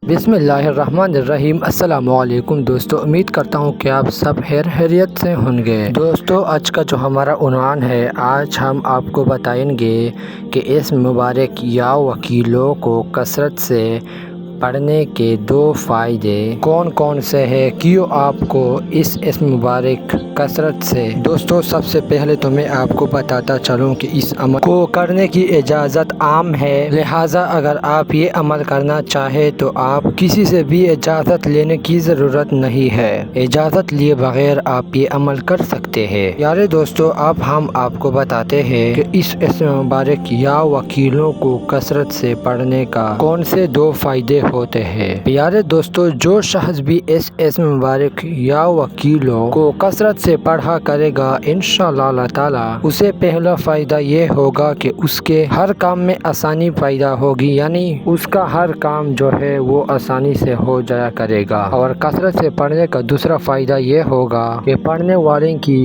بسم اللہ الرحمن الرحیم۔ السلام علیکم دوستو، امید کرتا ہوں کہ آپ سب خیریت سے ہوں گے۔ دوستو، آج کا جو ہمارا عنوان ہے، آج ہم آپ کو بتائیں گے کہ اس مبارک یا وکیلوں کو کثرت سے پڑھنے کے 2 فائدے کون کون سے ہیں، کیوں آپ کو اس مبارک کثرت سے۔ دوستو، سب سے پہلے تو میں آپ کو بتاتا چلوں کہ اس عمل کو کرنے کی اجازت عام ہے، لہٰذا اگر آپ یہ عمل کرنا چاہیں تو آپ کسی سے بھی اجازت لینے کی ضرورت نہیں ہے، اجازت لیے بغیر آپ یہ عمل کر سکتے ہیں۔ پیارے دوستو، اب ہم آپ کو بتاتے ہیں کہ اس مبارک یا وکیلوں کو کثرت سے پڑھنے کا کون سے 2 فائدے ہوتے ہیں۔ پیارے دوستو، جو شخص بھی اس مبارک یا وکیلوں کو کثرت سے پڑھا کرے گا، انشاءاللہ اللہ تعالی اسے پہلا فائدہ یہ ہوگا کہ اس کے ہر کام میں آسانی پیدا ہوگی، یعنی اس کا ہر کام جو ہے وہ آسانی سے ہو جایا کرے گا۔ اور کثرت سے پڑھنے کا دوسرا فائدہ یہ ہوگا کہ پڑھنے والے کی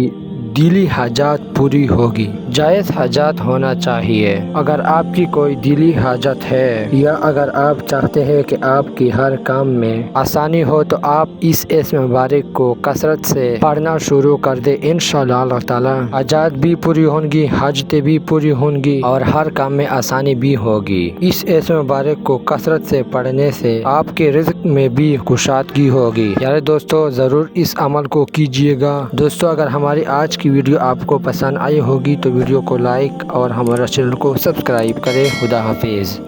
دلی حاجات پوری ہوگی۔ جائز حاجات ہونا چاہیے۔ اگر آپ کی کوئی دلی حاجت ہے یا اگر آپ چاہتے ہیں کہ آپ کی ہر کام میں آسانی ہو تو آپ اس مبارک کو کثرت سے پڑھنا شروع کر دیں، انشاءاللہ اللہ تعالی حاجات بھی پوری ہوں گی، حاجتیں بھی پوری ہوں گی اور ہر کام میں آسانی بھی ہوگی۔ اس مبارک کو کثرت سے پڑھنے سے آپ کے رزق میں بھی کشادگی ہوگی۔ یار دوستو، ضرور اس عمل کو کیجیے گا۔ دوستو، اگر ہماری آج کی ویڈیو آپ کو پسند آئی ہوگی تو ویڈیو کو لائک اور ہمارا چینل کو سبسکرائب کریں۔ خدا حافظ۔